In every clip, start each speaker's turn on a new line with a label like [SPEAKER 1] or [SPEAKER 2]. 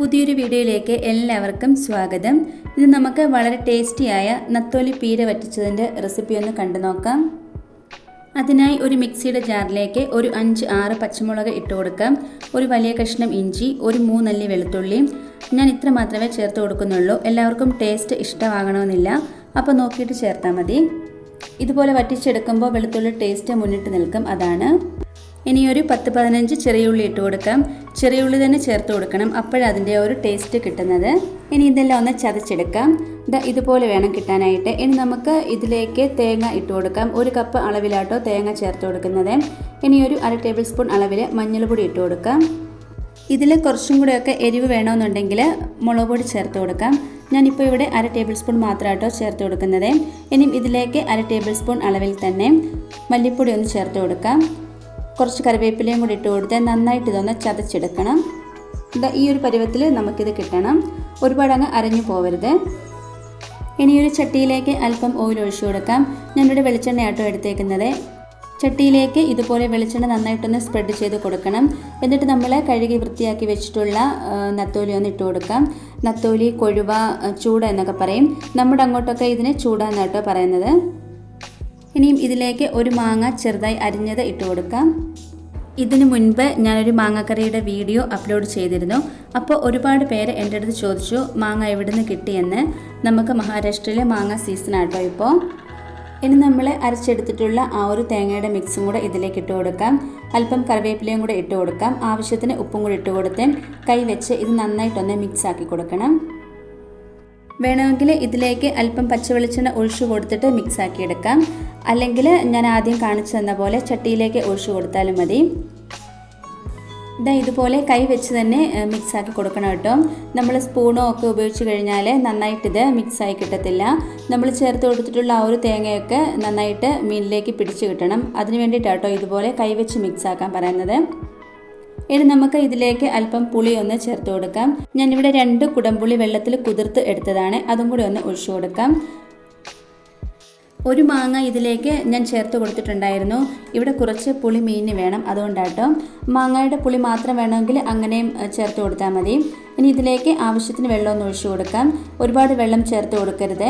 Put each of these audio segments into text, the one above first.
[SPEAKER 1] പുതിയൊരു വീഡിയോയിലേക്ക് എല്ലാവർക്കും സ്വാഗതം. ഇന്ന് നമുക്ക് വളരെ ടേസ്റ്റിയായ നത്തോലി പീര വറ്റിച്ചതിൻ്റെ റെസിപ്പി ഒന്ന് കണ്ടു നോക്കാം. അതിനായി ഒരു മിക്സിയുടെ ജാറിലേക്ക് ഒരു 5-6 പച്ചമുളക് ഇട്ട് കൊടുക്കാം. ഒരു വലിയ കഷ്ണം ഇഞ്ചി, ഒരു 3 അല്ലി വെളുത്തുള്ളി. ഞാൻ ഇത്ര മാത്രമേ ചേർത്ത് കൊടുക്കുന്നുള്ളൂ. എല്ലാവർക്കും ടേസ്റ്റ് ഇഷ്ടമാകണമെന്നില്ല, അപ്പോൾ നോക്കിയിട്ട് ചേർത്താൽ മതി. ഇതുപോലെ വറ്റിച്ചെടുക്കുമ്പോൾ വെളുത്തുള്ളി ടേസ്റ്റ് മുന്നിട്ട് നിൽക്കും, അതാണ്. ഇനി ഒരു 10-15 ചെറിയുള്ളി ഇട്ട് കൊടുക്കാം. ചെറിയുള്ളി തന്നെ ചേർത്ത് കൊടുക്കണം, അപ്പോഴതിൻ്റെ ഒരു ടേസ്റ്റ് കിട്ടുന്നത്. ഇനി ഇതെല്ലാം ഒന്ന് ചതച്ചെടുക്കാം. ഇതുപോലെ വേണം കിട്ടാനായിട്ട്. ഇനി നമുക്ക് ഇതിലേക്ക് തേങ്ങ ഇട്ട് കൊടുക്കാം. 1 കപ്പ് അളവിലാട്ടോ തേങ്ങ ചേർത്ത് കൊടുക്കുന്നത്. ഇനി ഒരു 1/2 ടേബിൾ സ്പൂൺ അളവിൽ മഞ്ഞൾപ്പൊടി ഇട്ട് കൊടുക്കാം. ഇതിൽ കുറച്ചും കൂടെയൊക്കെ എരിവ് വേണമെന്നുണ്ടെങ്കിൽ മുളക് പൊടി ചേർത്ത് കൊടുക്കാം. ഞാനിപ്പോൾ ഇവിടെ 1/2 ടേബിൾ സ്പൂൺ മാത്രമാട്ടോ ചേർത്ത് കൊടുക്കുന്നത്. ഇനിയും ഇതിലേക്ക് 1/2 ടേബിൾ സ്പൂൺ അളവിൽ തന്നെ മല്ലിപ്പൊടി ഒന്ന് ചേർത്ത് കൊടുക്കാം. കുറച്ച് കറിവേപ്പിലയും കൂടി ഇട്ട് കൊടുത്ത് നന്നായിട്ട് ഇതൊന്ന് ചതച്ചെടുക്കണം. ഈ ഒരു പരുവത്തിൽ നമുക്കിത് കിട്ടണം. ഒരുപാട് അങ്ങ് അരഞ്ഞു പോവരുത്. ഇനിയൊരു ചട്ടിയിലേക്ക് അല്പം ഓയിൽ ഒഴിച്ചു കൊടുക്കാം. ഞാനിവിടെ വെളിച്ചെണ്ണയാട്ടോ എടുത്തേക്കുന്നത്. ചട്ടിയിലേക്ക് ഇതുപോലെ വെളിച്ചെണ്ണ നന്നായിട്ടൊന്ന് സ്പ്രെഡ് ചെയ്ത് കൊടുക്കണം. എന്നിട്ട് നമ്മൾ കഴുകി വൃത്തിയാക്കി വെച്ചിട്ടുള്ള നത്തോലി ഒന്ന് ഇട്ട് കൊടുക്കാം. നത്തോലി, കൊഴുവ, ചൂട എന്നൊക്കെ പറയും. നമ്മുടെ അങ്ങോട്ടൊക്കെ ഇതിന് ചൂട എന്നാട്ടോ പറയുന്നത്. ഇനിയും ഇതിലേക്ക് ഒരു മാങ്ങ ചെറുതായി അരിഞ്ഞത് ഇട്ട് കൊടുക്കാം. ഇതിനു മുൻപ് ഞാനൊരു മാങ്ങക്കറിയുടെ വീഡിയോ അപ്ലോഡ് ചെയ്തിരുന്നു. അപ്പോൾ ഒരുപാട് പേര് എൻ്റെ അടുത്ത് ചോദിച്ചു മാങ്ങ എവിടെ നിന്ന് കിട്ടിയെന്ന്. നമുക്ക് മഹാരാഷ്ട്രയിലെ മാങ്ങ സീസണാട്ടോ ഇപ്പോൾ. ഇനി നമ്മൾ അരച്ചെടുത്തിട്ടുള്ള ആ ഒരു തേങ്ങയുടെ മിക്സും കൂടെ ഇതിലേക്ക് ഇട്ട് കൊടുക്കാം. അല്പം കറിവേപ്പിലയും കൂടെ ഇട്ട് കൊടുക്കാം. ആവശ്യത്തിന് ഉപ്പും കൂടി ഇട്ട് കൊടുത്ത് കൈ വെച്ച് ഇത് നന്നായിട്ടൊന്ന് മിക്സ് ആക്കി കൊടുക്കണം. വേണമെങ്കിൽ ഇതിലേക്ക് അല്പം പച്ചവെളിച്ചെണ്ണ ഒഴിച്ചു കൊടുത്തിട്ട് മിക്സ് ആക്കി എടുക്കാം. അല്ലെങ്കിൽ ഞാൻ ആദ്യം കാണിച്ചു തന്ന പോലെ ചട്ടിയിലേക്ക് ഒഴിച്ചു കൊടുത്താലും മതി. ഇതുപോലെ കൈ വെച്ച് തന്നെ മിക്സ് ആക്കി കൊടുക്കണം കേട്ടോ. നമ്മൾ സ്പൂണോ ഒക്കെ ഉപയോഗിച്ച് കഴിഞ്ഞാൽ നന്നായിട്ടിത് മിക്സായി കിട്ടത്തില്ല. നമ്മൾ ചേർത്ത് കൊടുത്തിട്ടുള്ള ആ ഒരു തേങ്ങയൊക്കെ നന്നായിട്ട് മീനിലേക്ക് പിടിച്ച് കിട്ടണം. അതിന് വേണ്ടിയിട്ടാട്ടോ ഇതുപോലെ കൈ വെച്ച് മിക്സ് ആക്കാൻ പറയുന്നത്. ഇനി നമുക്ക് ഇതിലേക്ക് അല്പം പുളി ഒന്ന് ചേർത്ത് കൊടുക്കാം. ഞാനിവിടെ 2 കുടംപുളി വെള്ളത്തിൽ കുതിർത്ത് എടുത്തതാണ്. അതും കൂടി ഒന്ന് ഒഴിച്ചു കൊടുക്കാം. ഒരു മാങ്ങ ഇതിലേക്ക് ഞാൻ ചേർത്ത് കൊടുത്തിട്ടുണ്ടായിരുന്നു. ഇവിടെ കുറച്ച് പുളി മീനിന് വേണം, അതുകൊണ്ടാട്ടോ. മാങ്ങയുടെ പുളി മാത്രം വേണമെങ്കിൽ അങ്ങനെയും ചേർത്ത് കൊടുത്താൽ മതി. ഇനി ഇതിലേക്ക് ആവശ്യത്തിന് വെള്ളം ഒന്ന് ഒഴിച്ചു കൊടുക്കാം. ഒരുപാട് വെള്ളം ചേർത്ത് കൊടുക്കരുത്.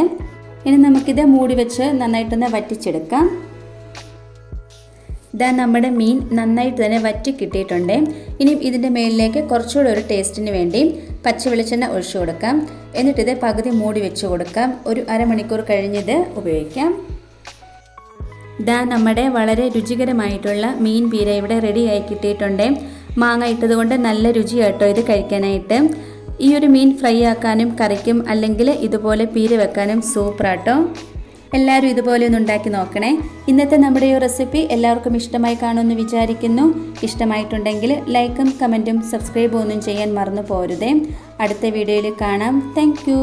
[SPEAKER 1] ഇനി നമുക്കിത് മൂടി വെച്ച് നന്നായിട്ടൊന്ന് വറ്റിച്ചെടുക്കാം. നമ്മുടെ മീൻ നന്നായിട്ട് തന്നെ വറ്റി കിട്ടിയിട്ടുണ്ട്. ഇനി ഇതിൻ്റെ മേലിലേക്ക് കുറച്ചുകൂടെ ഒരു ടേസ്റ്റിന് വേണ്ടി പച്ച വെളിച്ചെണ്ണ ഒഴിച്ചു കൊടുക്കാം. എന്നിട്ടിത് പകുതി മൂടി വെച്ച് കൊടുക്കാം. ഒരു അരമണിക്കൂർ കഴിഞ്ഞിത് ഉപയോഗിക്കാം. നമ്മുടെ വളരെ രുചികരമായിട്ടുള്ള മീൻ പീര ഇവിടെ റെഡിയായി കിട്ടിയിട്ടുണ്ട്. മാങ്ങ ഇട്ടതുകൊണ്ട് നല്ല രുചിയാട്ടോ ഇത് കഴിക്കാനായിട്ട്. ഈ ഒരു മീൻ ഫ്രൈ ആക്കാനും കറിക്കും അല്ലെങ്കിൽ ഇതുപോലെ പീര വെക്കാനും സൂപ്പറാട്ടോ. എല്ലാവരും ഇതുപോലെ ഒന്ന് ഉണ്ടാക്കി നോക്കണേ. ഇന്നത്തെ നമ്മുടെ ഈ റെസിപ്പി എല്ലാവർക്കും ഇഷ്ടമായി കാണുമെന്ന് വിചാരിക്കുന്നു. ഇഷ്ടമായിട്ടുണ്ടെങ്കിൽ ലൈക്കും കമൻറ്റും സബ്സ്ക്രൈബും ഒന്നും ചെയ്യാൻ മറന്നു പോരുതേ. അടുത്ത വീഡിയോയിൽ കാണാം. Thank you.